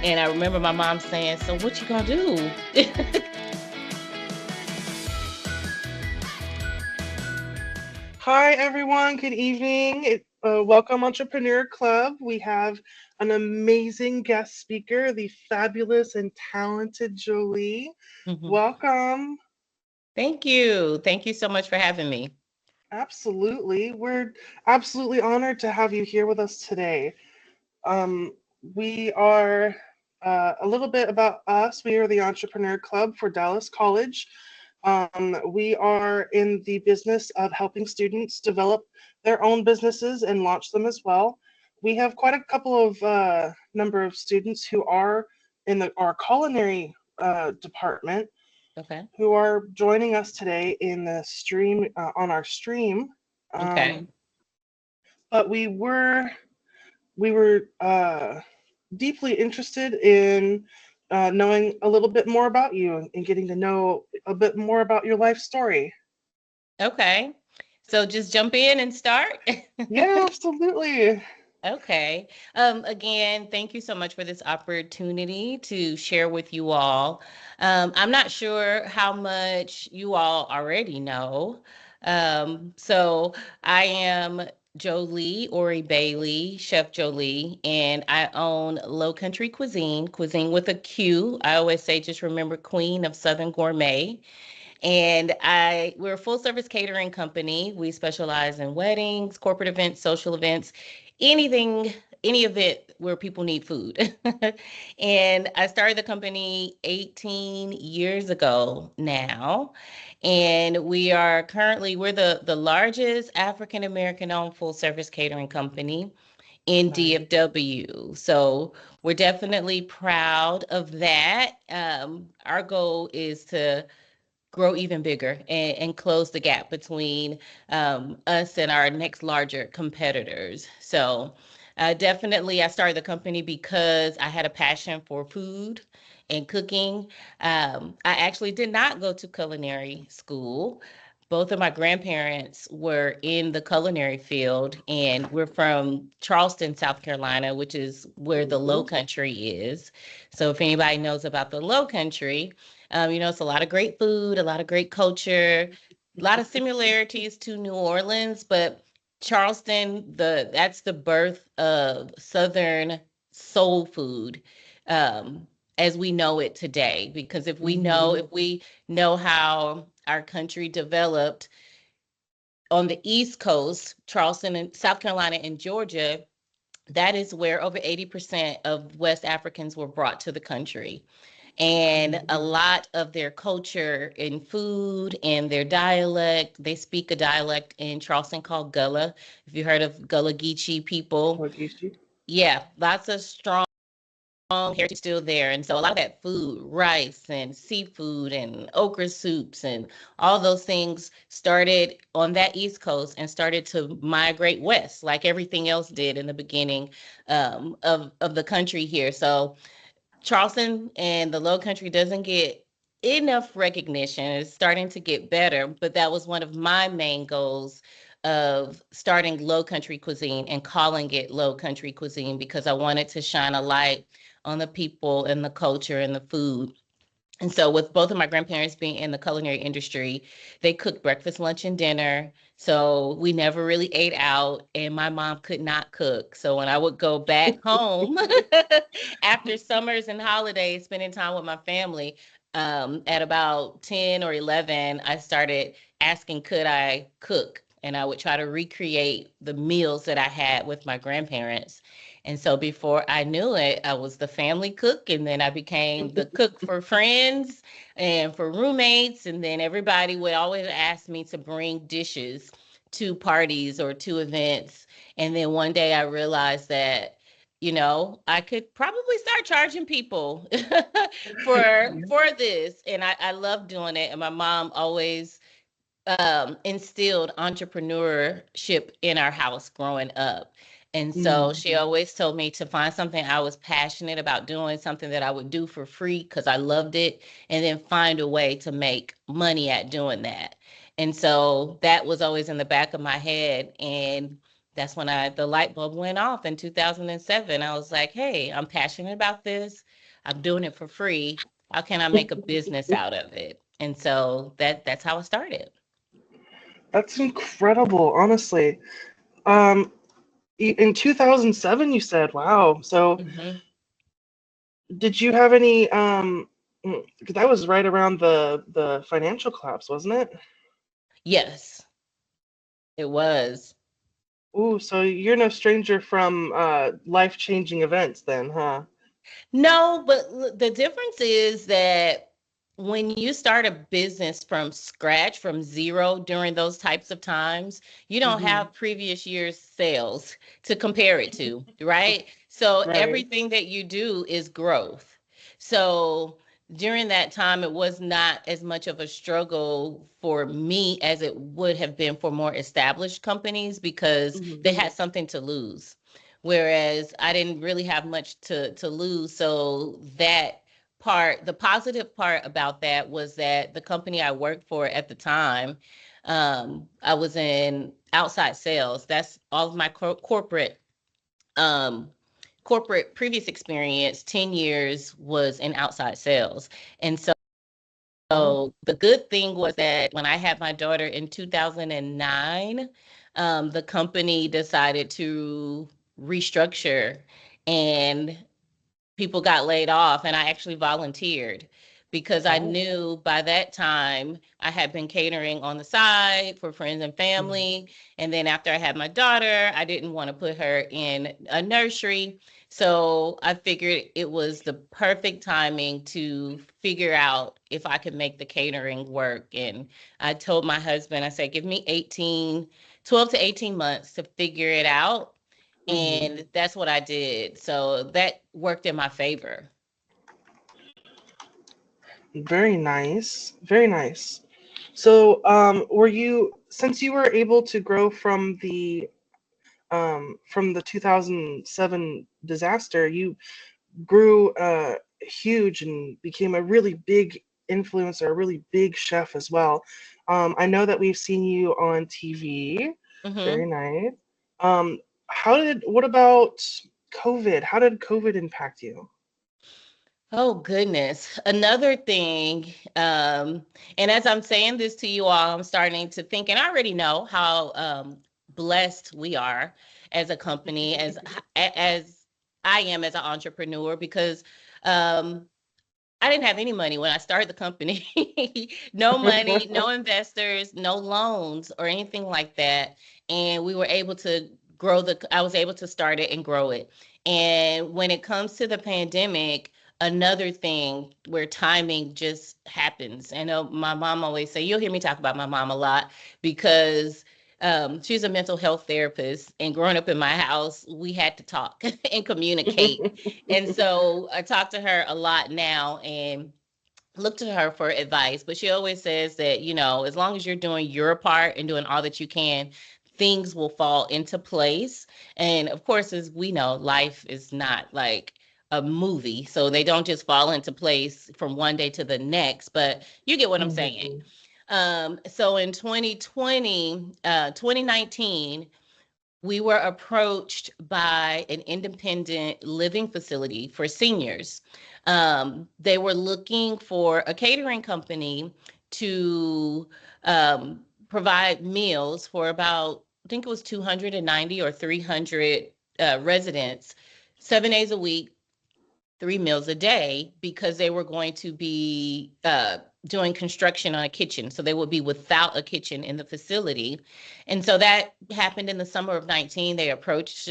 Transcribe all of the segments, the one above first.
And I remember my mom saying, "So what you gonna do?" Hi, everyone. Good evening. Welcome, Entrepreneur Club. We have an amazing guest speaker, the fabulous and talented Jolie. Mhm. Welcome. Thank you. Thank you so much for having me. Absolutely. We're absolutely honored to have you here with us today. Um, we are a little bit about us. We are the Entrepreneur Club for Dallas College. We are in the business of helping students develop their own businesses and launch them as well. We have quite a couple of number of students who are in our culinary department Okay. who are joining us today in the stream on our stream. Okay. Um, but we were deeply interested in knowing a little bit more about you and getting to know a bit more about your life story. Okay. So just jump in and start. Yeah, absolutely. Okay. Again, thank you so much for this opportunity to share with you all. I'm not sure how much you all already know. So I am Jolie Oree-Bailey, Chef Jolie, and I own Low Country Cuisine, cuisine with a Q. I always say just remember Queen of Southern Gourmet. And we're a full service catering company. We specialize in weddings, corporate events, social events, anything, any event where people need food. And I started the company 18 years ago now. And we're the largest African American owned full service catering company in Nice. DFW. So we're definitely proud of that. Our goal is to grow even bigger and close the gap between us and our next larger competitors. So, definitely, I started the company because I had a passion for food and cooking. I actually did not go to culinary school. Both of my grandparents were in the culinary field, and we're from Charleston, South Carolina, which is where the Low Ooh, Country is. So, if anybody knows about the Low Country, it's a lot of great food, a lot of great culture, a lot of similarities to New Orleans, but Charleston, that's the birth of Southern soul food, um, as we know it today. Because hmm if we know how our country developed on the East Coast, Charleston and South Carolina and Georgia, that is where over 80% of West Africans were brought to the country, and a lot of their culture in food and their dialect. They speak a dialect in Charleston called Gullah. If you heard of Gullah Geechee people, Wagishi. yeah, lots of strong heritage still there. And so a lot of that food, rice and seafood and okra soups and all those things started on that East Coast and started to migrate west, like everything else did in the beginning of the country here. So Charleston and the Low Country doesn't get enough recognition. It's starting to get better, but that was one of my main goals of starting Low Country Cuisine and calling it Low Country Cuisine because I wanted to shine a light on the people and the culture and the food. And so, with both of my grandparents being in the culinary industry, they cooked breakfast, lunch, and dinner. So, we never really ate out, and my mom could not cook. So, when I would go back home after summers and holidays, spending time with my family, at about 10 or 11, I started asking, could I cook? And I would try to recreate the meals that I had with my grandparents. And so before I knew it, I was the family cook, and then I became the cook for friends and for roommates. And then everybody would always ask me to bring dishes to parties or to events. And then one day I realized that, I could probably start charging people for this. And I love doing it. And my mom always instilled entrepreneurship in our house growing up. And so Mm. she always told me to find something I was passionate about doing, something that I would do for free because I loved it, and then find a way to make money at doing that. And so that was always in the back of my head. And that's when the light bulb went off in 2007. I was like, hey, I'm passionate about this. I'm doing it for free. How can I make a business out of it? And so that's how it started. That's incredible, honestly. Um, in 2007, you said, wow. So, Hmm. did you have any? Because that was right around the financial collapse, wasn't it? Yes, it was. Ooh, so you're no stranger from life-changing events, then, huh? No, but the difference is that when you start a business from scratch, from zero during those types of times, you don't Mm-hmm. have previous year's sales to compare it to, right? So Right. everything that you do is growth. So during that time, it was not as much of a struggle for me as it would have been for more established companies because Mm-hmm. they had something to lose, whereas I didn't really have much to lose. So that part, the positive part about that was that the company I worked for at the time, I was in outside sales. That's all of my um, corporate previous experience. 10 years was in outside sales, and Wow. so the good thing was that when I had my daughter in 2009, the company decided to restructure and people got laid off, and I actually volunteered because I Wow. knew by that time I had been catering on the side for friends and Mm-hmm. family. And then after I had my daughter, I didn't want to put her in a nursery. So I figured it was the perfect timing to figure out if I could make the catering work. And I told my husband, I said, give me 12 to 18 months to figure it out, Mm-hmm. and that's what I did. So that worked in my favor. Very nice. Very nice. So, were you, since you were able to grow from the 2007 disaster, you grew huge and became a really big influencer, a really big chef as well. I know that we've seen you on TV. Very Hmm. nice. Um, what about COVID? How did COVID impact you? Oh, goodness. Another thing, and as I'm saying this to you all, I'm starting to think, and I already know how blessed we are as a company, as I am as an entrepreneur, because um, I didn't have any money when I started the company. No money, no investors, no loans or anything like that. And we were able to I was able to start it and grow it. And when it comes to the pandemic, another thing where timing just happens. I know my mom always say, you'll hear me talk about my mom a lot because she's a mental health therapist. And growing up in my house, we had to talk and communicate. And so I talk to her a lot now and look to her for advice. But she always says that, as long as you're doing your part and doing all that you can, things will fall into place. And of course, as we know, life is not like a movie. So they don't just fall into place from one day to the next, but you get what I'm saying. Mhm. So in 2019, we were approached by an independent living facility for seniors. They were looking for a catering company to provide meals for about, I think it was 290 or 300 residents, 7 days a week, 3 meals a day, because they were going to be doing construction on a kitchen. So they would be without a kitchen in the facility. And so that happened in the summer of 2019. They approached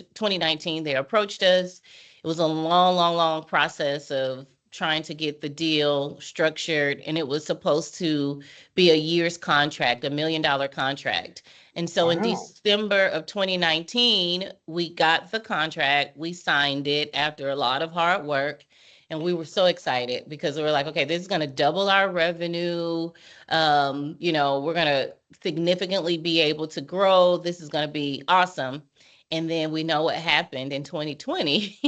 us. It was a long, long, long process of trying to get the deal structured. And it was supposed to be a year's contract, $1 million contract. And so in Wow. December of 2019, we got the contract. We signed it after a lot of hard work. And we were so excited because we were like, okay, this is going to double our revenue. We're going to significantly be able to grow. This is going to be awesome. And then we know what happened in 2020.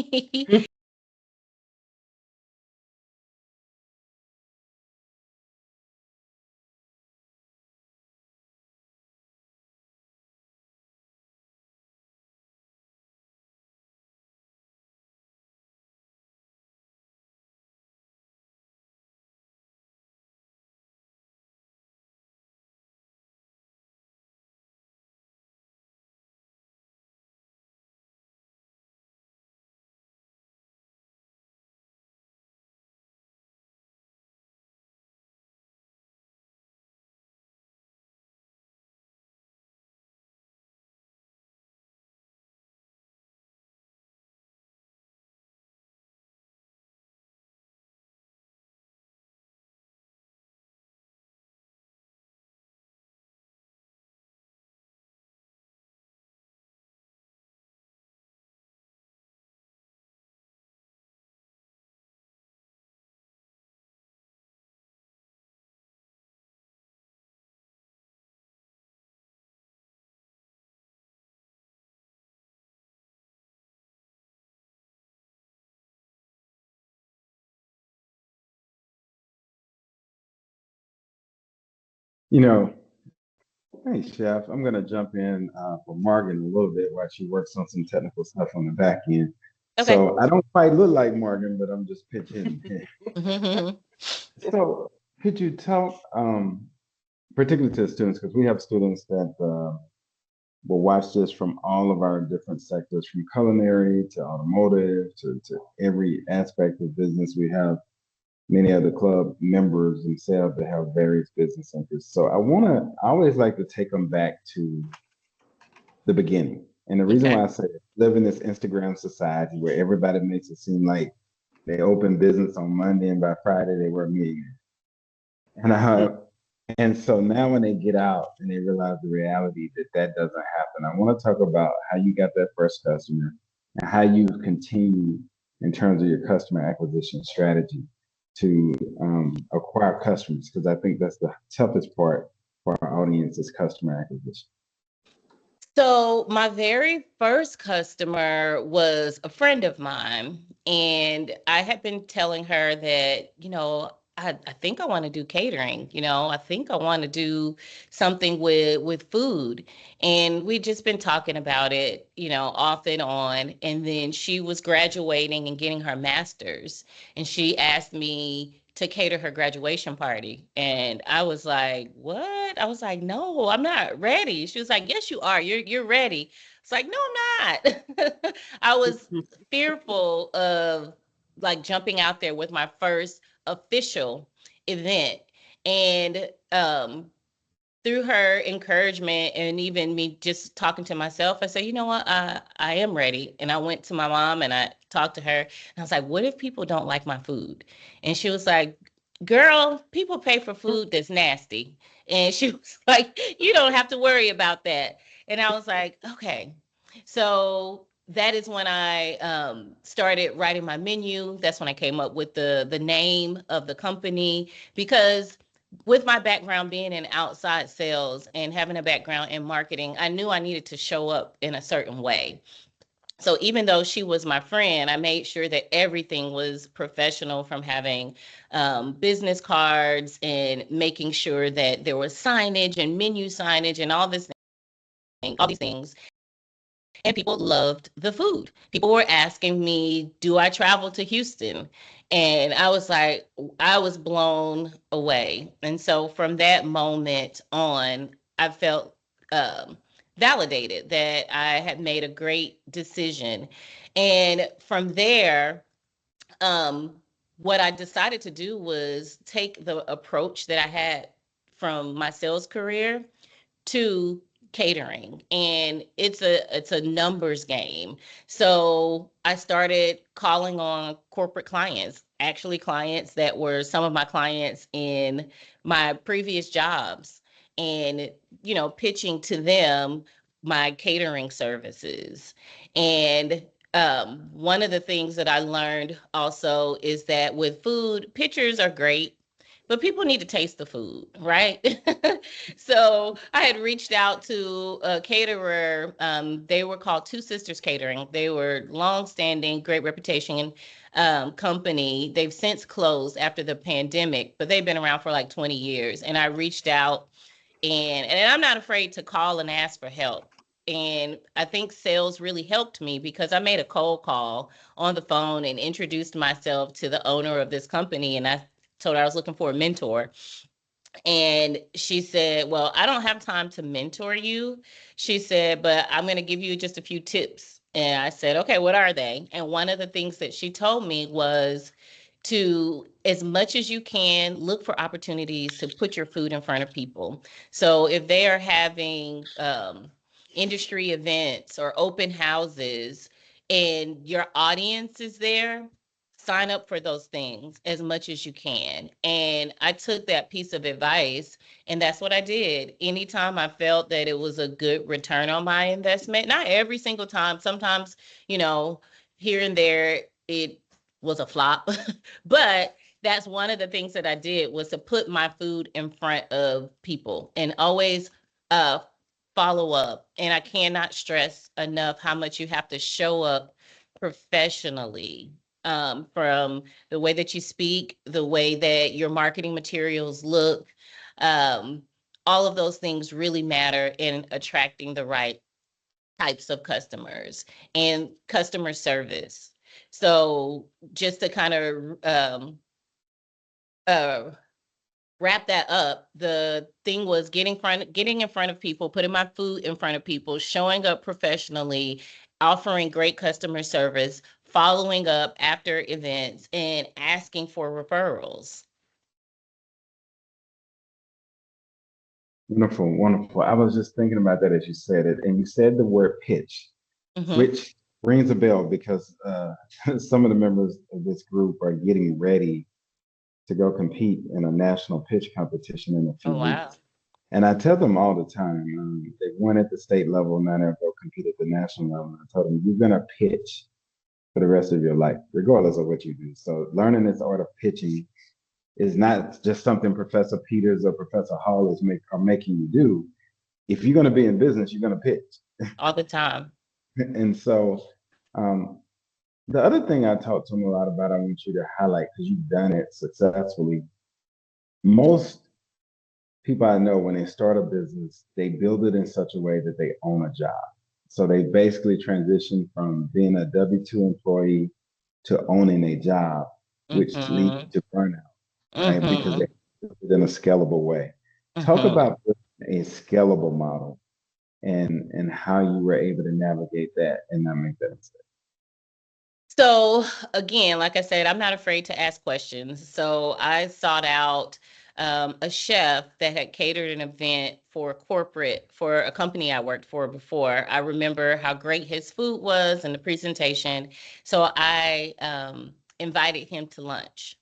You know, hey, Chef, I'm going to jump in for Morgan a little bit while she works on some technical stuff on the back end. Okay. So I don't quite look like Morgan, but I'm just pitching. Mhm. So could you tell, particularly to the students, because we have students that will watch this from all of our different sectors, from culinary to automotive to every aspect of business. We have many of the club members themselves that have various business interests. So I always like to take them back to the beginning. And the reason Okay. why I say live in this Instagram society where everybody makes it seem like they open business on Monday and by Friday they were a millionaire. And and so now when they get out and they realize the reality that that doesn't happen, I want to talk about how you got that first customer and how you continue in terms of your customer acquisition strategy to acquire customers, because I think that's the toughest part for our audience is customer acquisition. So my very first customer was a friend of mine, and I had been telling her that, I think I want to do catering. I think I want to do something with food. And we'd just been talking about it, off and on. And then she was graduating and getting her master's, and she asked me to cater her graduation party. And I was like, "What?" I was like, "No, I'm not ready." She was like, "Yes, you are. You're ready." It's like, "No, I'm not." I was fearful of like jumping out there with my first official event. And through her encouragement and even me just talking to myself, I said, "You know what? I am ready." And I went to my mom and I talked to her, and I was like, "What if people don't like my food?" And she was like, "Girl, people pay for food that's nasty." And she was like, "You don't have to worry about that." And I was like, "Okay." So that is when I started writing my menu. That's when I came up with the name of the company, because with my background being in outside sales and having a background in marketing, I knew I needed to show up in a certain way. So even though she was my friend, I made sure that everything was professional, from having business cards and making sure that there was signage and menu signage and all these things. And people loved the food. People were asking me, "Do I travel to Houston?" And I was like, I was blown away. And so from that moment on, I felt um, validated that I had made a great decision. And from there, um, what I decided to do was take the approach that I had from my sales career to catering, and it's a numbers game. So I started calling on corporate clients, actually clients that were some of my clients in my previous jobs, and pitching to them my catering services. And one of the things that I learned also is that with food, pictures are great, but people need to taste the food, right? So I had reached out to a caterer. They were called Two Sisters Catering. They were long-standing, great reputation company. They've since closed after the pandemic, but they've been around for like 20 years. And I reached out, and I'm not afraid to call and ask for help. And I think sales really helped me because I made a cold call on the phone and introduced myself to the owner of this company. And I told her I was looking for a mentor. And she said, "Well, I don't have time to mentor you." She said, "But I'm going to give you just a few tips." And I said, "Okay, what are they?" And one of the things that she told me was to, as much as you can, look for opportunities to put your food in front of people. So if they are having industry events or open houses and your audience is there, sign up for those things as much as you can. And I took that piece of advice, and that's what I did. Anytime I felt that it was a good return on my investment, not every single time, sometimes, you know, here and there, it was a flop. But that's one of the things that I did, was to put my food in front of people and always uh, follow up. And I cannot stress enough how much you have to show up professionally, from the way that you speak, the way that your marketing materials look, um, all of those things really matter in attracting the right types of customers and customer service. So just to kind of uh, wrap that up, the thing was getting in front of people, putting my food in front of people, showing up professionally, offering great customer service, following up after events, and asking for referrals. Wonderful, wonderful. I was just thinking about that as you said it, and you said the word pitch, Mm-hmm. which rings a bell because some of the members of this group are getting ready to go compete in a national pitch competition in a few Oh, wow. weeks. And I tell them all the time, they won at the state level, now they'll go compete at the national level. I told them, you're going to pitch for the rest of your life, regardless of what you do. So learning this art of pitching is not just something Professor Peters or Professor Hall are making you do. If you're going to be in business, you're going to pitch. All the time. And so um, the other thing I talk to them a lot about, I want you to highlight because you've done it successfully. Most people I know, when they start a business, they build it in such a way that they own a job. So they basically transition from being a W-2 employee to owning a job, which leads Mm-hmm. to burnout, right? Because Mm-hmm. they do it in a scalable way. Talk Mm-hmm. about a scalable model and how you were able to navigate that and not make that mistake. So again, like I said, I'm not afraid to ask questions. So I sought out a chef that had catered an event for corporate for a company I worked for before. I remember how great his food was and the presentation. So I invited him to lunch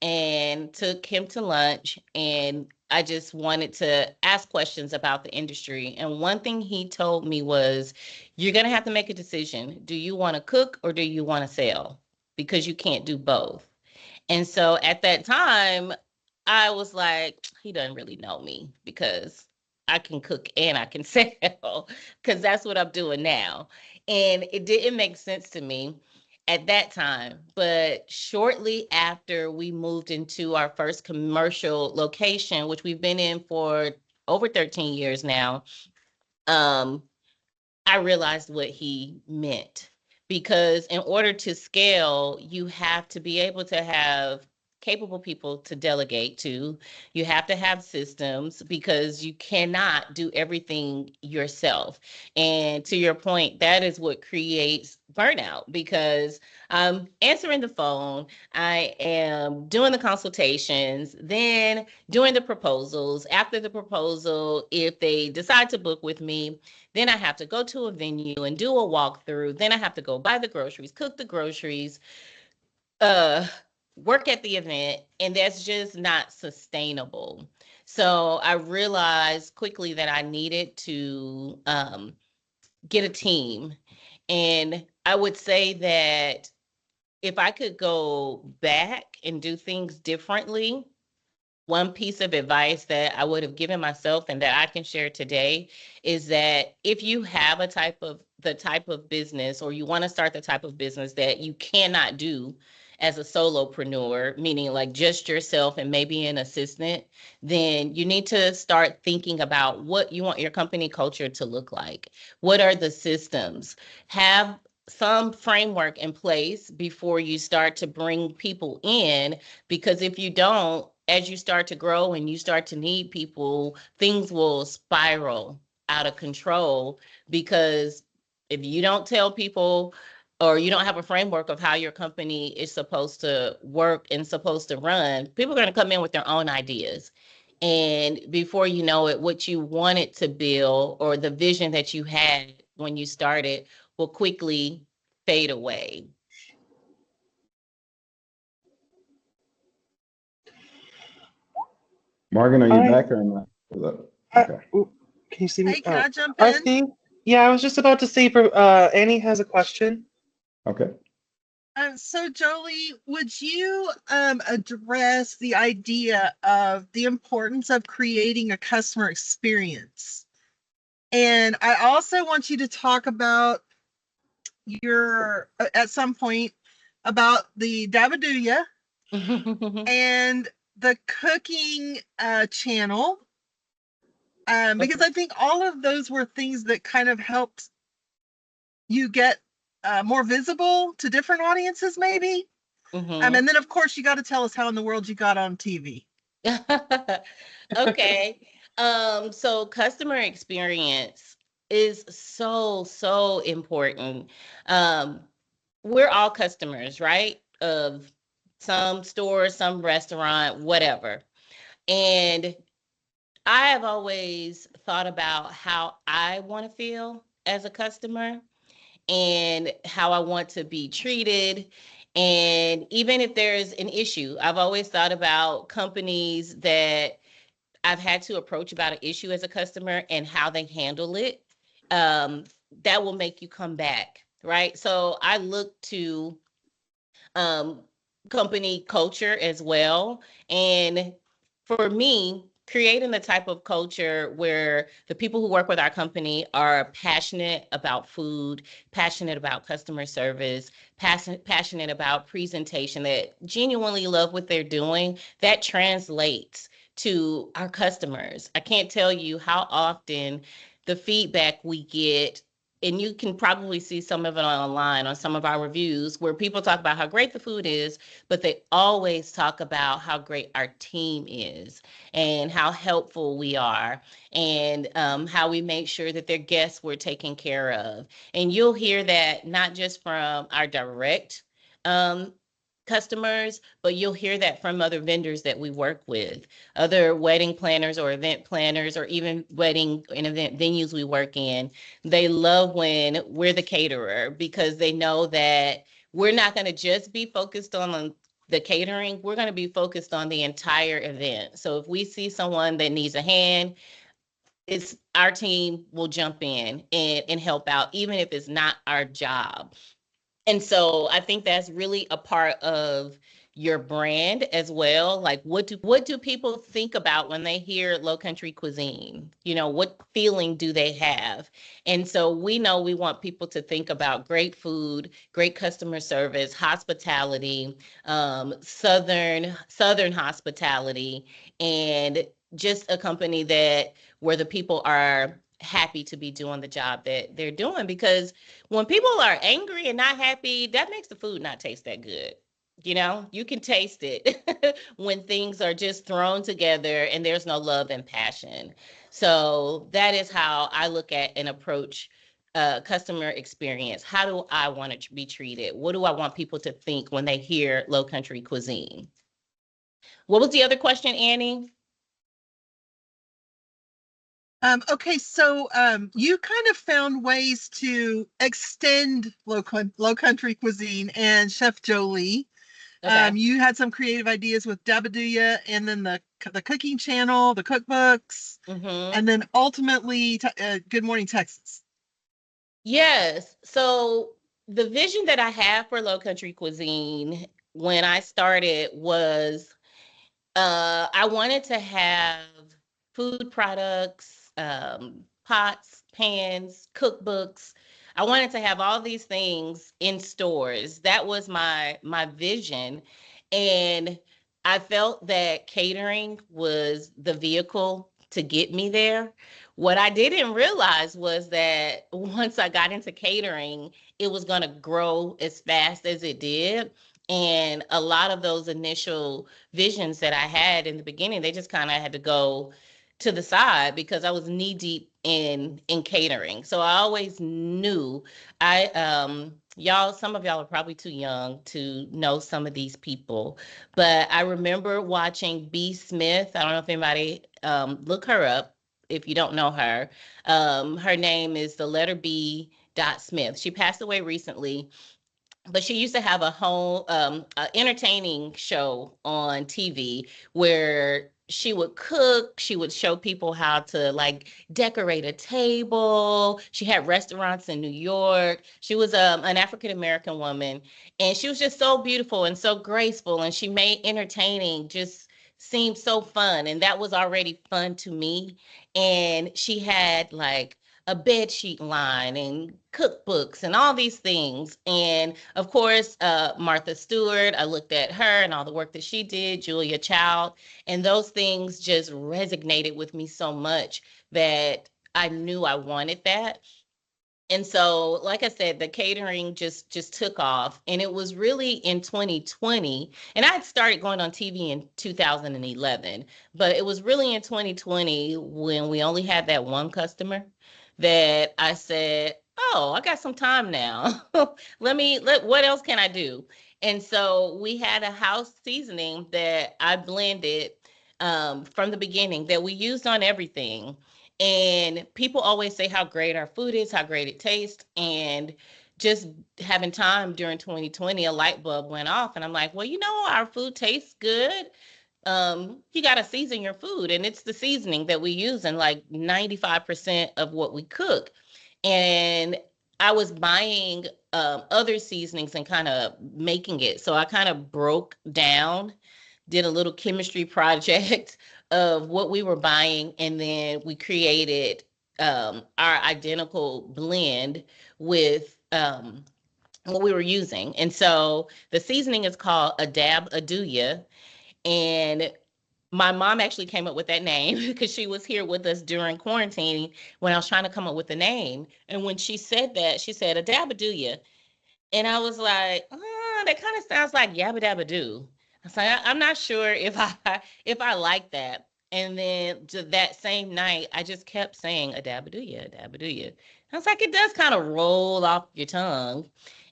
and took him to lunch, and I just wanted to ask questions about the industry. And one thing he told me was, you're going to have to make a decision. Do you want to cook or do you want to sell? Because you can't do both. And so at that time, I was like, he doesn't really know me because I can cook and I can sell because that's what I'm doing now. And it didn't make sense to me at that time. But shortly after we moved into our first commercial location, which we've been in for over 13 years now, um, I realized what he meant, because in order to scale, you have to be able to have capable people to delegate to. You have to have systems because you cannot do everything yourself. And to your point, that is what creates burnout, because I'm answering the phone, I am doing the consultations, then doing the proposals. After the proposal, if they decide to book with me, then I have to go to a venue and do a walkthrough. Then I have to go buy the groceries, cook the groceries, uh, work at the event, and that's just not sustainable. So I realized quickly that I needed to get a team. And I would say that if I could go back and do things differently, one piece of advice that I would have given myself and that I can share today is that if you have the type of business, or you want to start the type of business that you cannot do as a solopreneur, meaning like just yourself and maybe an assistant, then you need to start thinking about what you want your company culture to look like. What are the systems? Have some framework in place before you start to bring people in, because if you don't, as you start to grow and you start to need people, things will spiral out of control. Because if you don't tell people, or you don't have a framework of how your company is supposed to work and supposed to run, people are going to come in with their own ideas. And before you know it, what you wanted to build or the vision that you had when you started will quickly fade away. Morgan, are you I, back or not? Okay. ooh, can you see me? Hey, can Oh, I jump I in? see. Yeah, I was just about to say, Annie has a question. Okay. So Jolie, would you address the idea of the importance of creating a customer experience? And I also want you to talk about your at some point about the Dabaduya and the cooking channel Because I think all of those were things that kind of helped you get more visible to different audiences, maybe. Mm-hmm. And then, of course, you got to tell us how in the world you got on TV. Okay. So customer experience is so important. Um, we're all customers, right? Of some store, some restaurant, whatever. And I have always thought about how I want to feel as a customer and how I want to be treated. And even if there's an issue, I've always thought about companies that I've had to approach about an issue as a customer and how they handle it. Um, that will make you come back, right? So I look to um, company culture as well. And for me, creating the type of culture where the people who work with our company are passionate about food, passionate about customer service, passionate about presentation, that genuinely love what they're doing, that translates to our customers. I can't tell you how often the feedback we get, and you can probably see some of it online on some of our reviews, where people talk about how great the food is, but they always talk about how great our team is and how helpful we are, and how we make sure that their guests were taken care of. And you'll hear that not just from our direct um, customers, but you'll hear that from other vendors that we work with, other wedding planners or event planners, or even wedding and event venues we work in. They love when we're the caterer, because they know that we're not going to just be focused on the catering. We're going to be focused on the entire event. So if we see someone that needs a hand, it's our team will jump in and help out, even if it's not our job. And so I think that's really a part of your brand as well. Like, what do people think about when they hear Low Country Cuisine? You know, what feeling do they have? And so we know we want people to think about great food, great customer service, hospitality, southern hospitality, and just a company that where the people are happy to be doing the job that they're doing. Because when people are angry and not happy, that makes the food not taste that good. You know, you can taste it when things are just thrown together and there's no love and passion. So that is how I look at and approach customer experience. How do I want to be treated? What do I want people to think when they hear Low Country Cuisine? What was the other question, Annie? Okay, so you kind of found ways to extend low country cuisine and Chef Jolie. Okay. You had some creative ideas with Dabaduya, and then the cooking channel, the cookbooks, Mm-hmm. and then ultimately Good Morning Texas. Yes. So the vision that I have for Low Country Cuisine when I started was I wanted to have food products, pots, pans, cookbooks. I wanted to have all these things in stores. That was my vision. And I felt that catering was the vehicle to get me there. What I didn't realize was that once I got into catering, it was going to grow as fast as it did. And a lot of those initial visions that I had in the beginning, they just kind of had to go to the side because I was knee deep in catering. So I always knew y'all, some of y'all are probably too young to know some of these people, but I remember watching B. Smith. I don't know if anybody look her up if you don't know her. Her name is the letter B. Smith. She passed away recently, but she used to have a whole entertaining show on TV where she would cook. She would show people how to like decorate a table. She had restaurants in New York. She was an African American woman, and she was just so beautiful and so graceful. And she made entertaining just seem so fun, and that was already fun to me. And she had like a bed sheet line and cookbooks and all these things. And of course, Martha Stewart, I looked at her and all the work that she did, Julia Child, and those things just resonated with me so much that I knew I wanted that. And so, like I said, the catering just took off, and it was really in 2020. And I had started going on TV in 2011, but it was really in 2020 when we only had that one customer that I said, "Oh, I got some time now. What else can I do?" And so we had a house seasoning that I blended from the beginning that we used on everything. And people always say how great our food is, how great it tastes. And just having time during 2020, a light bulb went off. And I'm like, well, our food tastes good. You got to season your food. And it's the seasoning that we use in like 95% of what we cook. And I was buying other seasonings and kind of making it. So I kind of broke down, did a little chemistry project of what we were buying, and then we created our identical blend with what we were using. And so the seasoning is called Adab Aduya, and my mom actually came up with that name because she was here with us during quarantine when I was trying to come up with the name. And when she said that, she said Adab Aduya, and I was like, oh, that kind of sounds like Yabba Dabba Doo. I was like, I'm not sure if I like that. And then that same night, I just kept saying a dabba doo ya, a dabba doo ya. I was like, it does kind of roll off your tongue.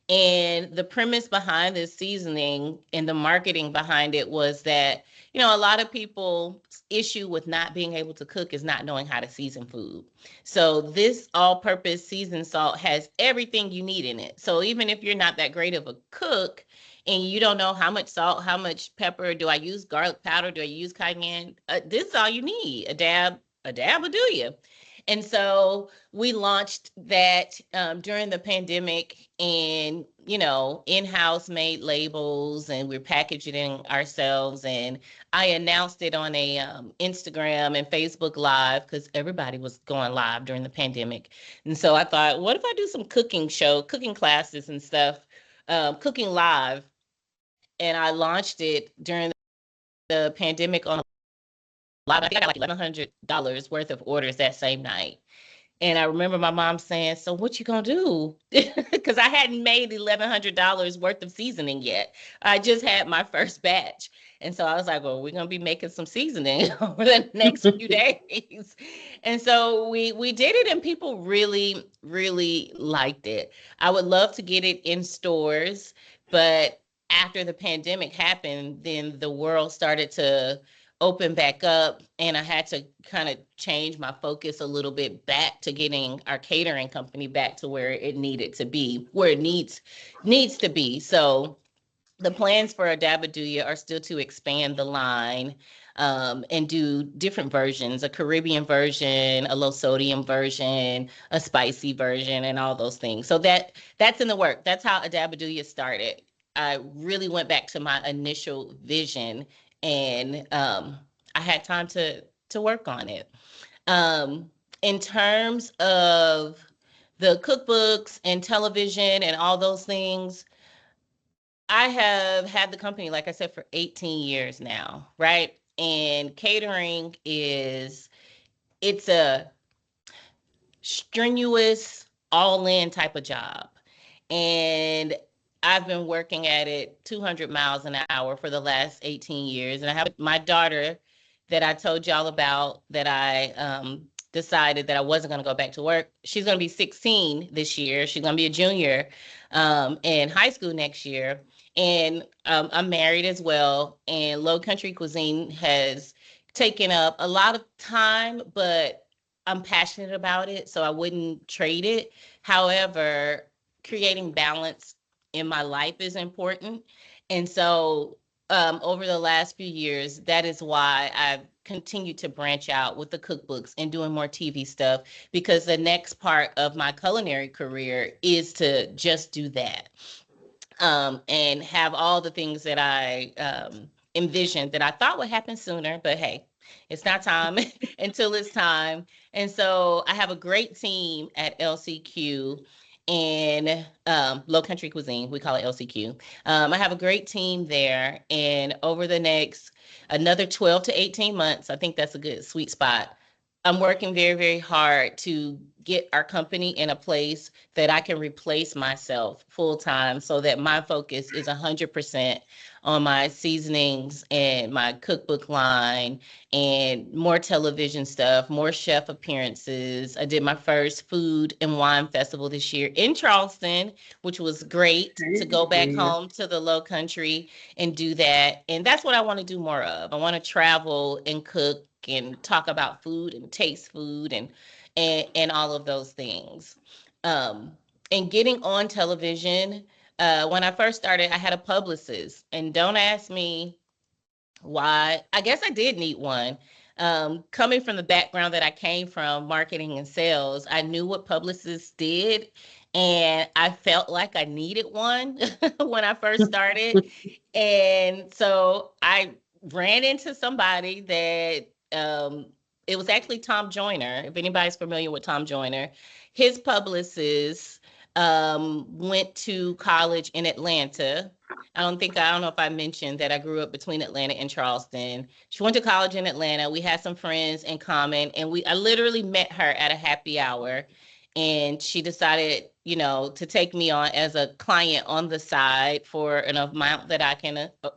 And the premise behind this seasoning and the marketing behind it was that, a lot of people's issue with not being able to cook is not knowing how to season food. So this all-purpose seasoned salt has everything you need in it. So even if you're not that great of a cook and you don't know how much salt, how much pepper, do I use garlic powder, do I use cayenne? This is all you need. A dab will do you. And so we launched that during the pandemic, and, in-house made labels, and we're packaging ourselves. And I announced it on a Instagram and Facebook Live because everybody was going live during the pandemic. And so I thought, what if I do some cooking classes and stuff, cooking live? And I launched it during the pandemic on a live. I think I got like $1,100 worth of orders that same night. And I remember my mom saying, so what you gonna do? Because I hadn't made $1,100 worth of seasoning yet. I just had my first batch. And so I was like, well, we're gonna be making some seasoning over the next few days. And so we did it, and people really, really liked it. I would love to get it in stores, but after the pandemic happened, then the world started to open back up, and I had to kind of change my focus a little bit back to getting our catering company back to where it needed to be, where it needs to be. So the plans for Adabaduya are still to expand the line and do different versions, a Caribbean version, a low sodium version, a spicy version, and all those things. So that's in the work. That's how Adabaduya started. I really went back to my initial vision, and I had time to work on it. In terms of the cookbooks and television and all those things, I have had the company, like I said, for 18 years now, right? And catering it's a strenuous, all-in type of job. And I've been working at it 200 miles an hour for the last 18 years. And I have my daughter that I told y'all about, that I decided that I wasn't going to go back to work. She's going to be 16 this year. She's going to be a junior in high school next year. And I'm married as well. And Low Country Quisine has taken up a lot of time, but I'm passionate about it, so I wouldn't trade it. However, creating balance in my life is important. And so over the last few years, that is why I've continued to branch out with the cookbooks and doing more TV stuff, because the next part of my culinary career is to just do that. And have all the things that I envisioned that I thought would happen sooner, but hey, it's not time until it's time. And so I have a great team at LCQ and Low Country Quisine. We call it LCQ. I have a great team there, and over the next another 12 to 18 months, I think that's a good sweet spot. I'm working very, very hard to get our company in a place that I can replace myself full time so that my focus is 100% on my seasonings and my cookbook line and more television stuff, more chef appearances. I did my first food and wine festival this year in Charleston, which was great to go back Hey. home to the Low Country and do that. And that's what I want to do more of. I want to travel and cook and talk about food and taste food and all of those things. Um, and getting on television, when I first started, I had a publicist, and don't ask me why. I guess I did need one. Coming from the background that I came from, marketing and sales, I knew what publicists did, and I felt like I needed one when I first started. And so I ran into somebody that it was actually Tom Joyner. If anybody's familiar with Tom Joyner, his publicist went to college in Atlanta. I don't know if I mentioned that I grew up between Atlanta and Charleston. She went to college in Atlanta. We had some friends in common, and I literally met her at a happy hour, and she decided, to take me on as a client on the side for an amount that I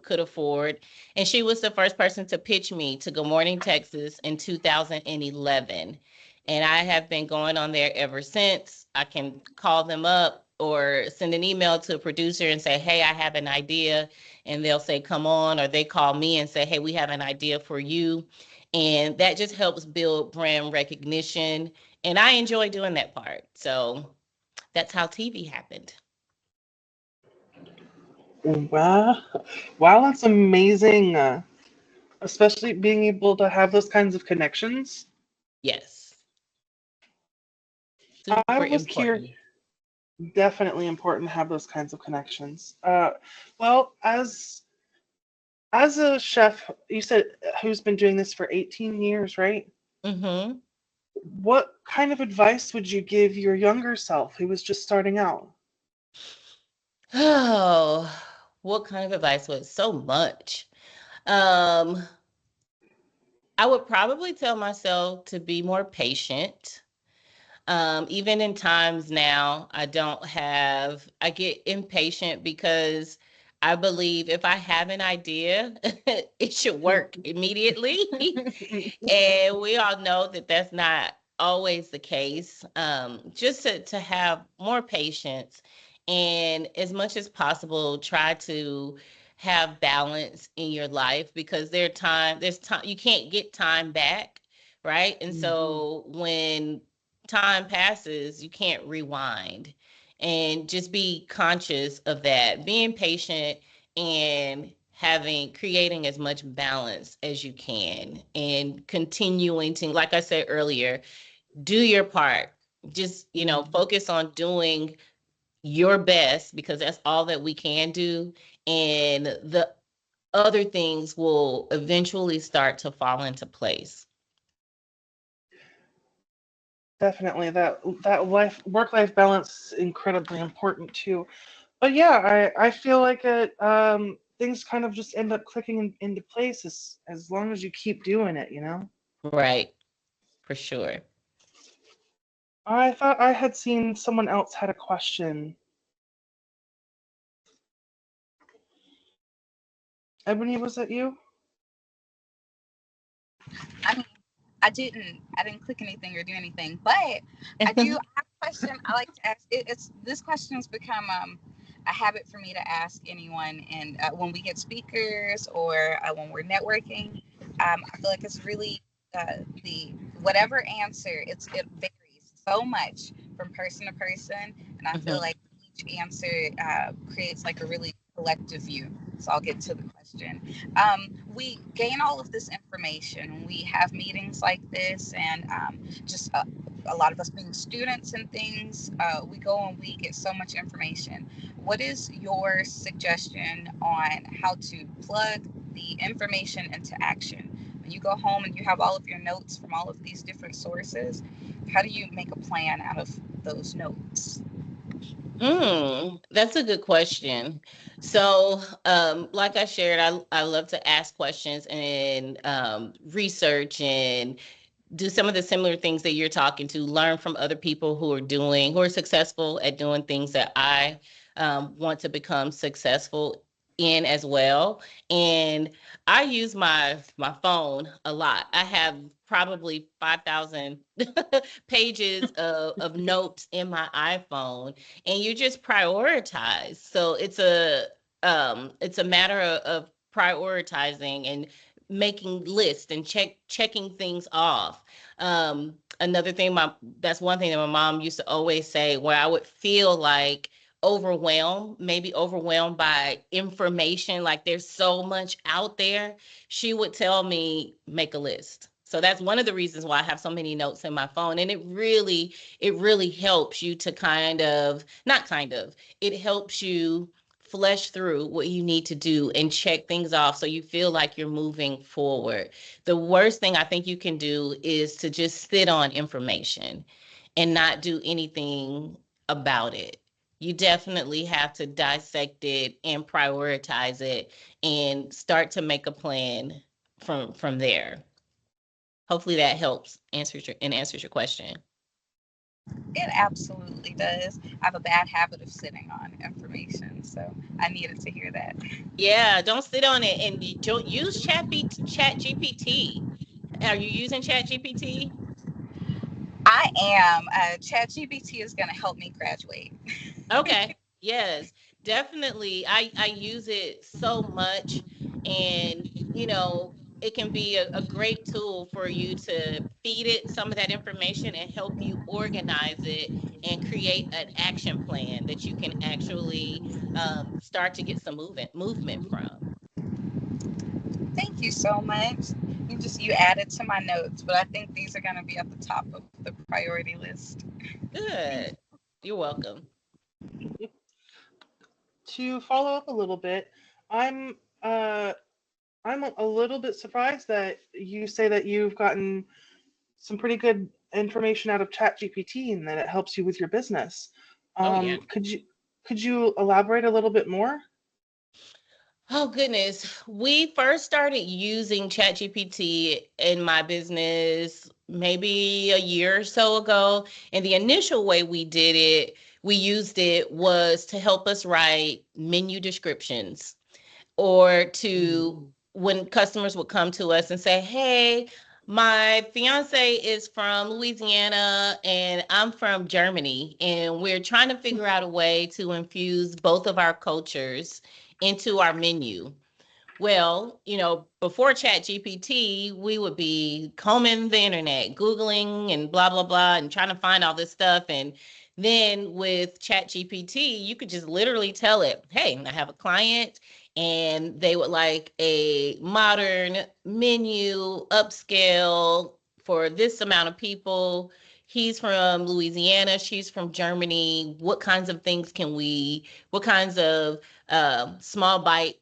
could afford. And she was the first person to pitch me to Good Morning Texas in 2011. And I have been going on there ever since. I can call them up or send an email to a producer and say, hey, I have an idea. And they'll say, come on. Or they call me and say, hey, we have an idea for you. And that just helps build brand recognition. And I enjoy doing that part. So that's how TV happened. Wow, wow, that's amazing. Especially being able to have those kinds of connections. Yes. I Super was curious. important. Definitely important to have those kinds of connections. Well, as a chef, you said who's been doing this for 18 years, right? Mm-hmm. What kind of advice would you give your younger self who was just starting out? Oh, what kind of advice was so much? Um, I would probably tell myself to be more patient. Even in times now, I get impatient because I believe if I have an idea, it should work immediately. And we all know that that's not always the case. Just to have more patience and as much as possible, try to have balance in your life because there's time, you can't get time back, right? And Mhm. so when time passes, you can't rewind. And just be conscious of that, being patient and creating as much balance as you can and continuing to, like I said earlier, do your part. Just, Mhm. focus on doing your best because that's all that we can do. And the other things will eventually start to fall into place. Definitely, that life work life balance is incredibly important too. But yeah, I feel like things kind of just end up clicking into place as long as you keep doing it, you know? Right, for sure. I thought I had seen someone else had a question. Ebony, was that you? I mean, I didn't click anything or do anything, but I have a question I like to ask. It's this question has become a habit for me to ask anyone, and when we get speakers or when we're networking, I feel like it's really the whatever answer it varies so much from person to person, and I feel Mhm. like each answer creates like a really collective view. So I'll get to the question. We gain all of this information. We have meetings like this, and just a lot of us being students and things, we go and we get so much information. What is your suggestion on how to plug the information into action? When you go home and you have all of your notes from all of these different sources, how do you make a plan out of those notes? That's a good question. So, like I shared, I love to ask questions and research and do some of the similar things that you're talking to, learn from other people who are successful at doing things that I want to become successful in as well. And I use my phone a lot. I have probably 5,000 pages of notes in my iPhone, and you just prioritize. So it's a matter of prioritizing and making lists and checking things off. Another thing, that's one thing that my mom used to always say, where I would feel like maybe overwhelmed by information, like there's so much out there. She would tell me, make a list. So that's one of the reasons why I have so many notes in my phone. And it really helps you to it helps you flesh through what you need to do and check things off so you feel like you're moving forward. The worst thing I think you can do is to just sit on information and not do anything about it. You definitely have to dissect it and prioritize it and start to make a plan from there. Hopefully that helps answers your question. It absolutely does. I have a bad habit of sitting on information, so I needed to hear that. Yeah, don't sit on it, and don't use Chat GPT. Are you using Chat GPT? I am. ChatGPT is going to help me graduate. Okay. Yes, definitely. I use it so much, and it can be a great tool for you to feed it some of that information and help you organize it and create an action plan that you can actually start to get some movement from. Thank you so much. You added to my notes, but I think these are going to be at the top of the priority list. Good. You're welcome. To follow up a little bit, I'm uh, I'm a little bit surprised that you say that you've gotten some pretty good information out of ChatGPT and that it helps you with your business. Oh yeah. Could you elaborate a little bit more? Oh goodness. We first started using ChatGPT in my business maybe a year or so ago. And the initial way we used it was to help us write menu descriptions, or to when customers would come to us and say, "Hey, my fiance is from Louisiana and I'm from Germany, and we're trying to figure out a way to infuse both of our cultures into our menu." Well, before Chat GPT, we would be combing the internet, Googling and blah, blah, blah, and trying to find all this stuff. And then with Chat GPT, you could just literally tell it, hey, I have a client and they would like a modern menu, upscale for this amount of people. He's from Louisiana, she's from Germany. What kinds of small bite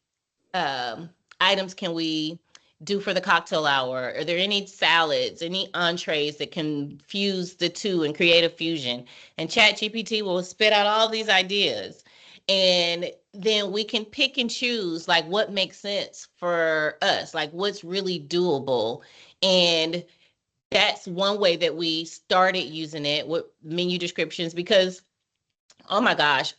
items can we do for the cocktail hour? Are there any salads, any entrees that can fuse the two and create a fusion? And ChatGPT will spit out all these ideas. And then we can pick and choose like what makes sense for us, like what's really doable. And that's one way that we started using it with menu descriptions, because oh my gosh.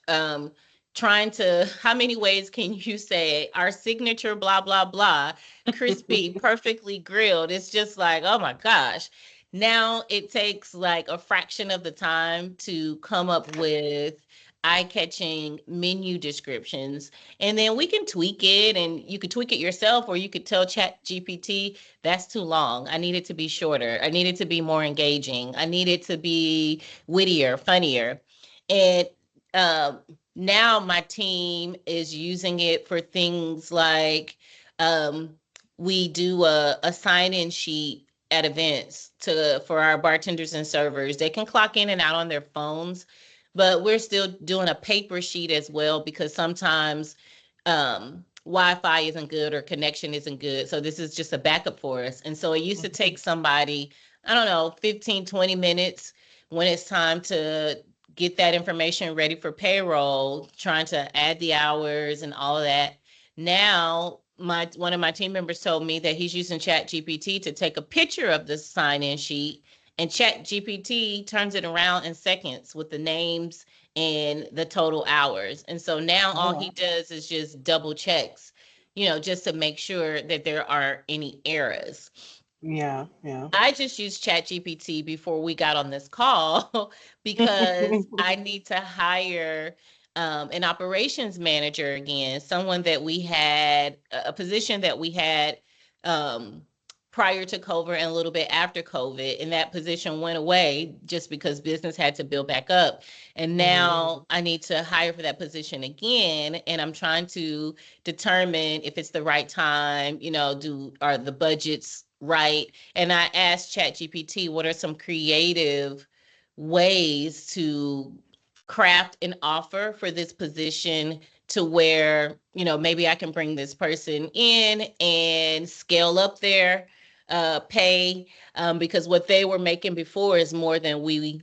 How many ways can you say our signature blah, blah, blah, crispy, perfectly grilled? It's just like, oh my gosh. Now it takes like a fraction of the time to come up with eye-catching menu descriptions. And then we can tweak it, and you could tweak it yourself, or you could tell Chat GPT, that's too long. I need it to be shorter. I need it to be more engaging. I need it to be wittier, funnier. And um, now my team is using it for things like um, we do a sign-in sheet at events for our bartenders and servers. They can clock in and out on their phones, but we're still doing a paper sheet as well, because sometimes Wi-Fi isn't good or connection isn't good. So this is just a backup for us. And so it used to take somebody, I don't know, 15, 20 minutes when it's time to get that information ready for payroll, trying to add the hours and all of that. Now one of my team members told me that he's using ChatGPT to take a picture of the sign-in sheet, and ChatGPT turns it around in seconds with the names and the total hours. And so now Oh, all wow. he does is just double checks, just to make sure that there aren't any errors. Yeah, yeah. I just used ChatGPT before we got on this call because I need to hire an operations manager again, someone that we had, a position that we had um, prior to COVID and a little bit after COVID. And that position went away just because business had to build back up. And Mhm. now I need to hire for that position again. And I'm trying to determine if it's the right time, are the budgets right? And I asked ChatGPT, what are some creative ways to craft an offer for this position to where, maybe I can bring this person in and scale up their pay, because what they were making before is more than we,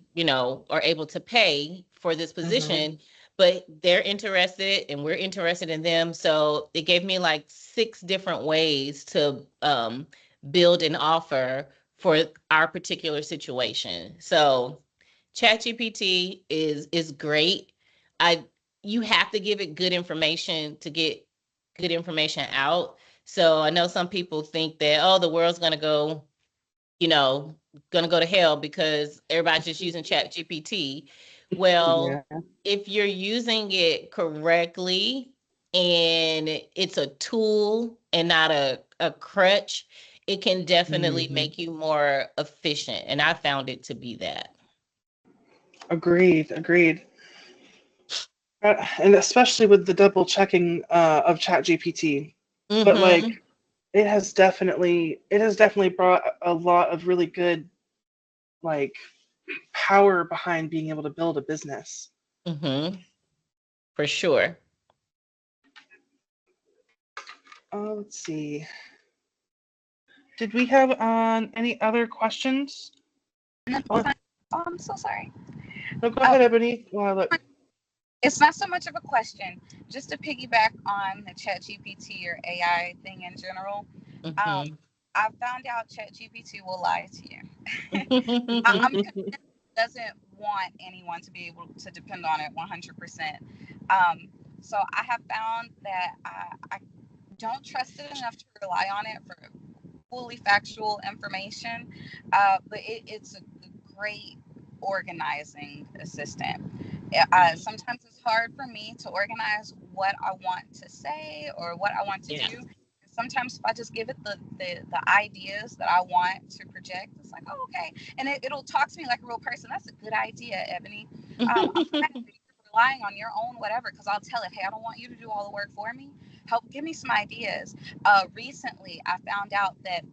are able to pay for this Mhm. position. But they're interested and we're interested in them. So it gave me like 6 different ways to build an offer for our particular situation. So ChatGPT is great. I You have to give it good information to get good information out. So I know some people think that, oh, the world's you know, gonna go to hell because everybody's just using ChatGPT. Well, Yeah. if you're using it correctly and it's a tool and not a crutch, it can definitely Mhm. make you more efficient. And I found it to be that. Agreed. Agreed. And especially with the double checking of ChatGPT. But like, Mm-hmm. it has definitely brought a lot of really good like power behind being able to build a business. Mm-hmm. For sure. Let's see. Did we have any other questions? No, Oh, oh, I'm so sorry. no, go Uh, ahead, Ebony. Well, look. it's not so much of a question. Just to piggyback on the ChatGPT or AI thing in general, um, Mm-hmm. I found out ChatGPT will lie to you. I'm convinced it doesn't want anyone to be able to depend on it 100%. Um, so I have found that I don't trust it enough to rely on it for fully factual information, but it's a great organizing assistant. Sometimes it's hard for me to organize what I want to say or what I want to Yeah. do. Sometimes if I just give it the ideas that I want to project, it's like, oh, okay. And it'll talk to me like a real person. That's a good idea, Ebony. I'm glad that you're relying on your own whatever, because I'll tell it, hey, I don't want you to do all the work for me. Help give me some ideas. Recently, I found out that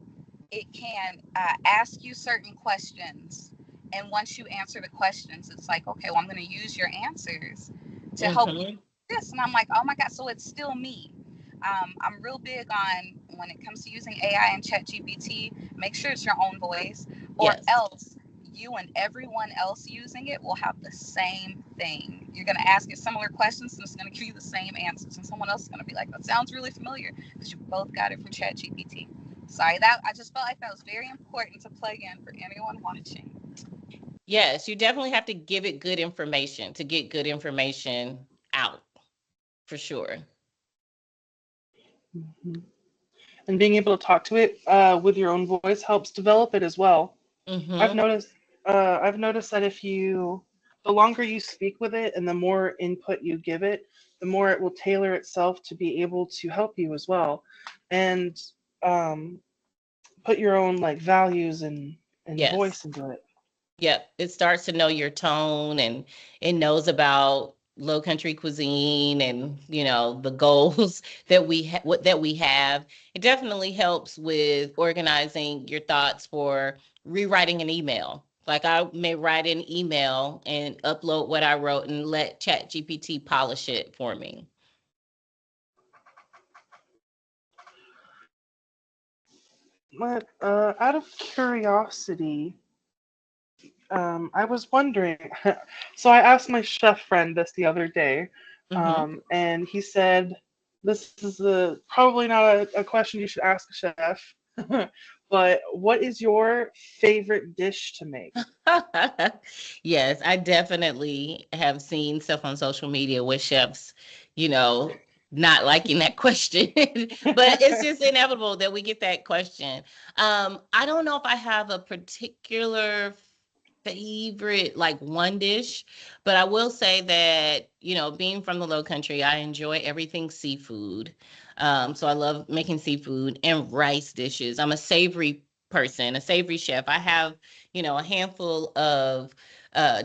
it can ask you certain questions. And once you answer the questions, it's like, okay, well, I'm going to use your answers to help Mm-hmm. this. And I'm like, oh my God, so it's still me. I'm real big on when it comes to using AI and ChatGPT, make sure it's your own voice, or Yes. else you and everyone else using it will have the same thing. You're going to ask it similar questions and it's going to give you the same answers. And someone else is going to be like, that sounds really familiar because you both got it from ChatGPT. Sorry, that I just felt like that was very important to plug in for anyone watching. Yes, you definitely have to give it good information to get good information out, for sure. Mhm. And being able to talk to it with your own voice helps develop it as well. I've Mm-hmm. noticed. I've noticed that the longer you speak with it, and the more input you give it, the more it will tailor itself to be able to help you as well, and um, put your own like values and Yes. voice into it. Yep. It starts to know your tone and it knows about low country cuisine and, the goals that we have. It definitely helps with organizing your thoughts for rewriting an email. Like I may write an email and upload what I wrote and let ChatGPT polish it for me. But out of curiosity, I was wondering. So I asked my chef friend this the other day, Mm-hmm. and he said This is probably not a question you should ask a chef, but what is your favorite dish to make? Yes, I definitely have seen stuff on social media with chefs, you know, not liking that question, but it's just inevitable that we get that question. I don't know if I have a particular favorite, like one dish, but I will say that, being from the Low Country, I enjoy everything seafood. So I love making seafood and rice dishes. I'm a savory person, a savory chef. I have a handful of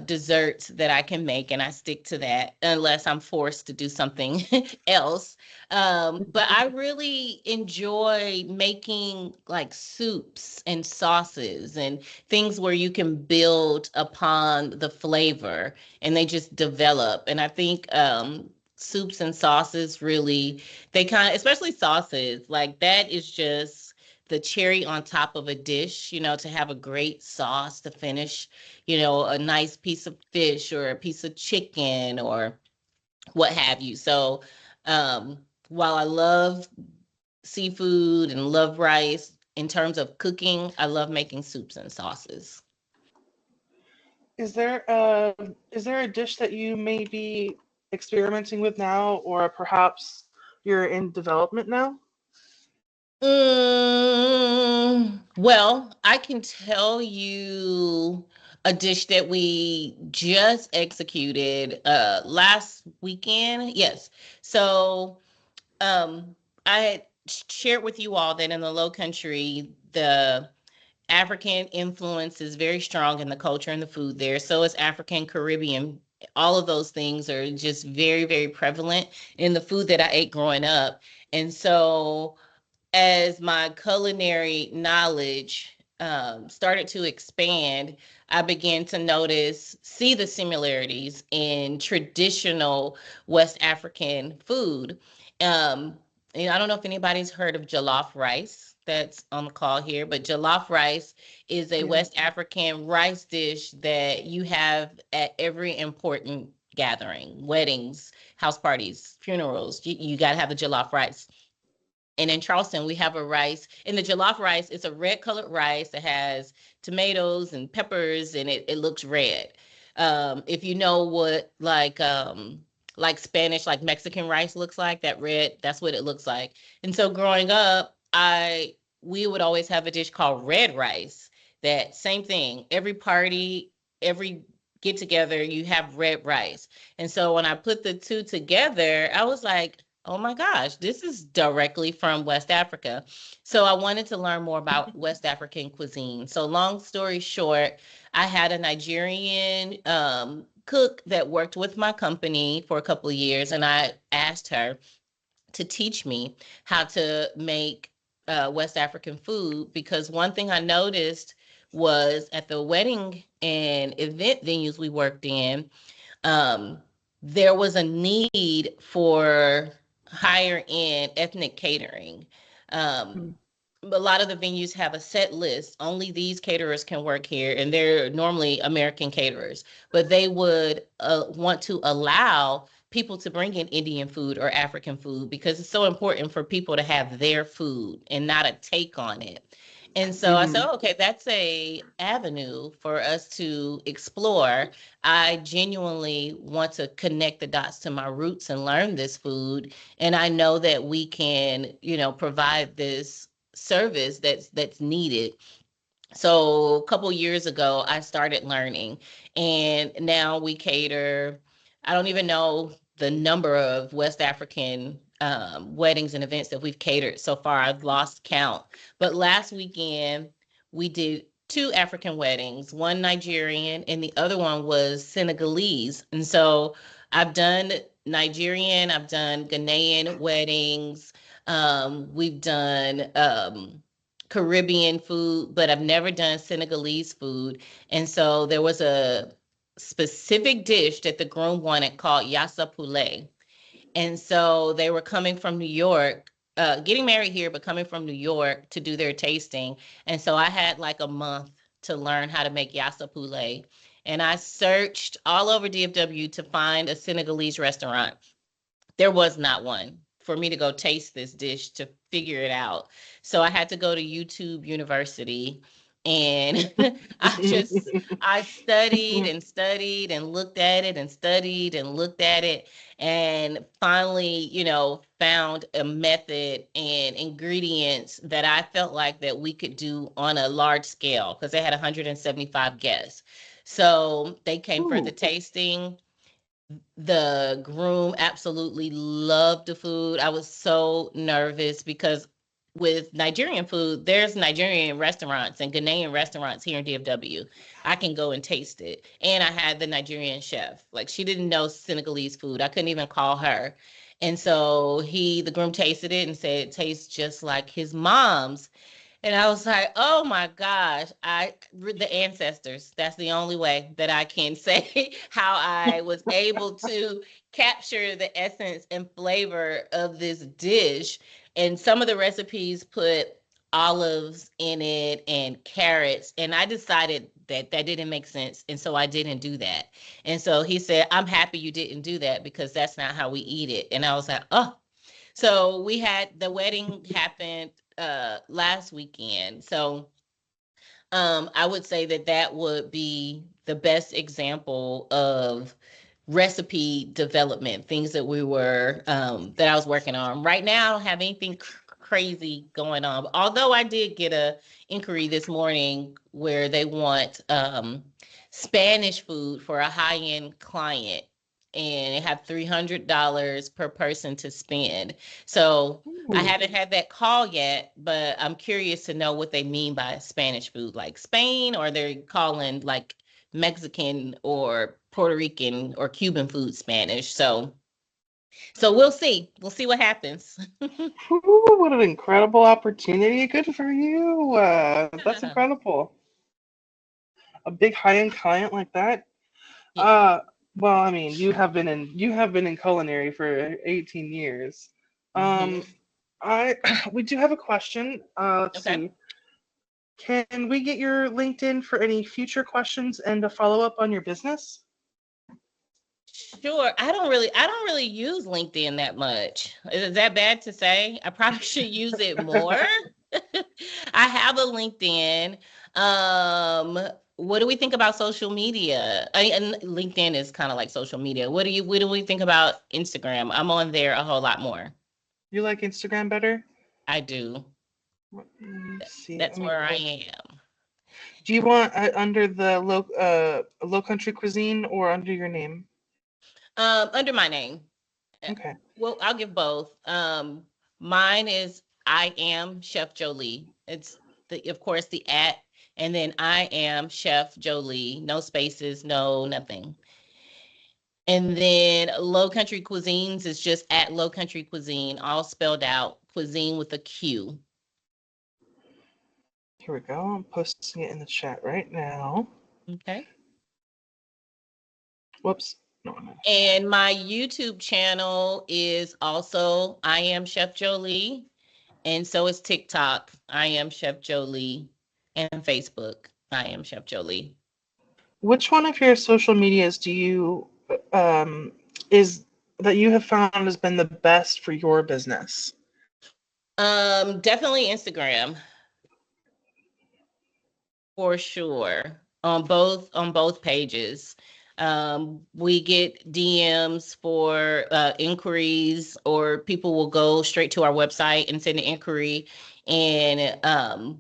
desserts that I can make, and I stick to that unless I'm forced to do something else. But I really enjoy making like soups and sauces and things where you can build upon the flavor and they just develop. And I think soups and sauces really, they kind of, especially sauces, like that is just the cherry on top of a dish, to have a great sauce to finish, a nice piece of fish or a piece of chicken or what have you. So, um, while I love seafood and love rice, in terms of cooking, I love making soups and sauces. Is there a dish that you may be experimenting with now, or perhaps you're in development now? Well, I can tell you a dish that we just executed last weekend. Yes. So, I had shared with you all that in the Low Country, the African influence is very strong in the culture and the food there. So is African, Caribbean. All of those things are just very, very prevalent in the food that I ate growing up. And so as my culinary knowledge started to expand, I began to see the similarities in traditional West African food. Um, I don't know if anybody's heard of jollof rice that's on the call here, but jollof rice is a Yeah. West African rice dish that you have at every important gathering, weddings, house parties, funerals. You got to have the jollof rice. And in Charleston, we have a rice. And the jollof rice, it's a red colored rice. It has tomatoes and peppers, and it looks red. If you know what like Spanish, like Mexican rice looks like, that red, that's what it looks like. And so growing up, we would always have a dish called red rice. That same thing. Every party, every get together, you have red rice. And so when I put the two together, I was like, oh my gosh, this is directly from West Africa. So I wanted to learn more about West African cuisine. So long story short, I had a Nigerian cook that worked with my company for a couple of years, and I asked her to teach me how to make West African food, because one thing I noticed was at the wedding and event venues we worked in, um, there was a need for higher end ethnic catering. Um, Mm. a lot of the venues have a set list. Only these caterers can work here, and they're normally American caterers, but they would want to allow people to bring in Indian food or African food because it's so important for people to have their food and not a take on it. And so I said, Hmm. oh, okay, that's a avenue for us to explore. I genuinely want to connect the dots to my roots and learn this food. And I know that we can, provide this service that's needed. So a couple years ago, I started learning, and now we cater. I don't even know the number of West African weddings and events that we've catered so far. I've lost count. But last weekend, we did two African weddings, one Nigerian, and the other one was Senegalese. And so I've done Nigerian, I've done Ghanaian weddings. We've done Caribbean food, but I've never done Senegalese food. And so there was a specific dish that the groom wanted called yassa poulet. And so they were coming from New York, getting married here, but coming from New York to do their tasting. And so I had like a month to learn how to make yassa poulet. And I searched all over DFW to find a Senegalese restaurant. There was not one. for me to go taste this dish to figure it out. So I had to go to YouTube University, and I studied and studied and looked at it and studied and looked at it, and finally, found a method and ingredients that I felt like that we could do on a large scale, because they had 175 guests. So they came for the tasting. The groom absolutely loved the food. I was so nervous because with Nigerian food, there's Nigerian restaurants and Ghanaian restaurants here in DFW. I can go and taste it. And I had the Nigerian chef. Like, she didn't know Senegalese food. I couldn't even call her. And so the groom tasted it and said it tastes just like his mom's. And I was like, oh my gosh, the ancestors, that's the only way that I can say how I was able to capture the essence and flavor of this dish. And some of the recipes put olives in it and carrots. And I decided that didn't make sense. And so I didn't do that. And so he said, I'm happy you didn't do that, because that's not how we eat it. And I was like, oh. So we had the wedding happened last weekend. So I would say that would be the best example of recipe development, things that that I was working on. Right now, I don't have anything crazy going on. Although I did get a inquiry this morning where they want Spanish food for a high-end client, and they have $300 per person to spend. So I haven't had that call yet, but I'm curious to know what they mean by Spanish food, like Spain, or they're calling like Mexican or Puerto Rican or Cuban food Spanish. So we'll see. We'll see what happens. Ooh, what an incredible opportunity. Good for you. That's incredible. A big high-end client like that. Yeah. Well, I mean, you have been in culinary for 18 years. Mm-hmm. We do have a question. Let's Okay. see. Can we get your LinkedIn for any future questions and a follow-up on your business? Sure. I don't really use LinkedIn that much. Is that bad to say? I probably should use it more. I have a LinkedIn. What do we think about social media? And LinkedIn is kind of like social media. What do we think about Instagram? I'm on there a whole lot more. You like Instagram better? I do. Let's see. That's where I am. Do you want under the Low Country Cuisine or under your name? Under my name. Okay. Well, I'll give both. Mine is I am Chef Jolie. It's of course the @ and then I am Chef Jolie. No spaces, no nothing. And then Low Country Cuisines is just @ Low Country Quisine, all spelled out. Cuisine with a Q. Here we go. I'm posting it in the chat right now. Okay. Whoops. No. And my YouTube channel is also I am Chef Jolie. And so is TikTok, I am Chef Jolie, and Facebook, I am Chef Jolie. Which one of your social medias do you is that you have found has been the best for your business? Definitely Instagram, for sure. On both pages. We get DMs for inquiries, or people will go straight to our website and send an inquiry. And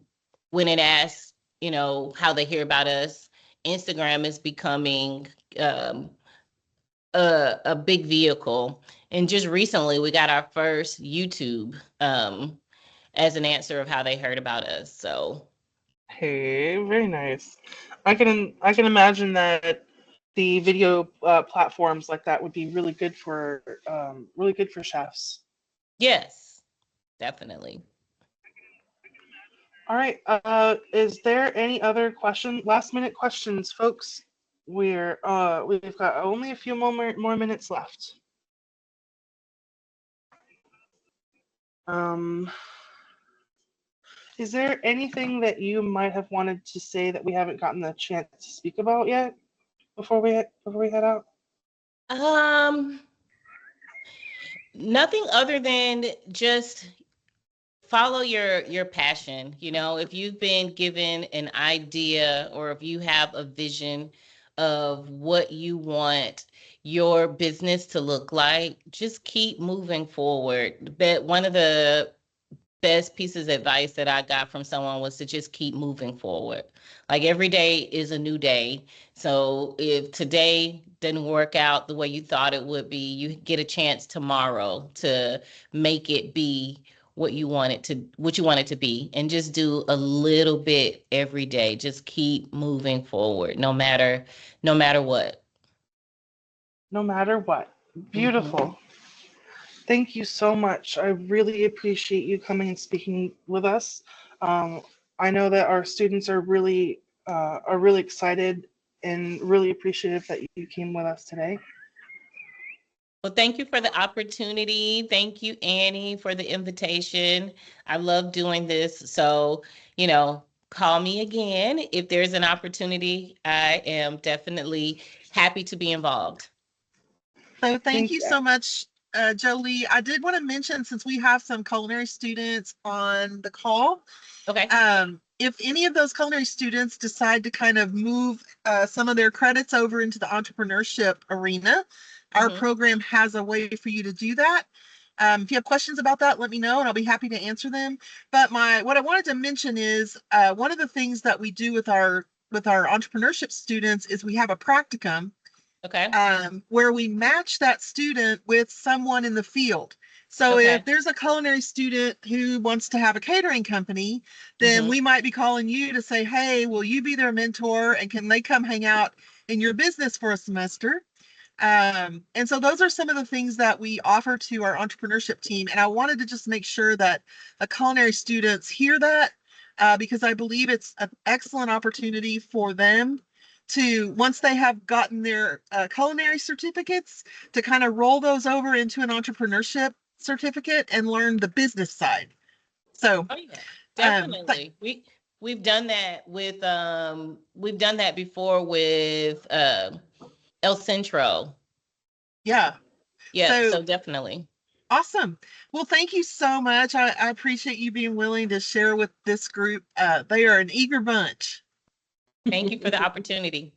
when it asks, how they hear about us, Instagram is becoming a big vehicle. And just recently, we got our first YouTube as an answer of how they heard about us. So, Hey, very nice. I can imagine that the video platforms like that would be really good for chefs. yes, definitely. All right. Is there any other last minute questions, folks? We've got only a few more minutes left. Is there anything that you might have wanted to say that we haven't gotten the chance to speak about yet before we head out? Nothing other than just follow your passion. You know, if you've been given an idea or if you have a vision of what you want your business to look like, just keep moving forward. But one of the best pieces of advice that I got from someone was to just keep moving forward. Like every day is a new day. So if today didn't work out the way you thought it would be, you get a chance tomorrow to make it be what you want it to be, and just do a little bit every day. Just keep moving forward no matter what. No matter what. Mhm. Beautiful. Thank you so much. I really appreciate you coming and speaking with us. Um, I know that our students are really excited and really appreciative that you came with us today. Well, thank you for the opportunity. Thank you, Annie, for the invitation. I love doing this. So, call me again if there's an opportunity. I am definitely happy to be involved. So thank Thank you you. so much, Jolie. I did want to mention, since we have some culinary students on the call, Okay. if any of those culinary students decide to kind of move some of their credits over into the entrepreneurship arena, our Hmm. program has a way for you to do that. If you have questions about that, let me know and I'll be happy to answer them. But what I wanted to mention is one of the things that we do with our entrepreneurship students is we have a practicum Okay. where we match that student with someone in the field. So if Okay. there's a culinary student who wants to have a catering company, then Hmm. we might be calling you to say, hey, will you be their mentor and can they come hang out in your business for a semester? And so those are some of the things that we offer to our entrepreneurship team. And I wanted to just make sure that the culinary students hear that because I believe it's an excellent opportunity for them to, once they have gotten their culinary certificates, to kind of roll those over into an entrepreneurship certificate and learn the business side. So, Oh yeah, but definitely. We've done that before with El Centro. yeah. Yep. So So definitely. awesome. Well, thank you so much. I appreciate you being willing to share with this group. They are an eager bunch. Thank you for the opportunity.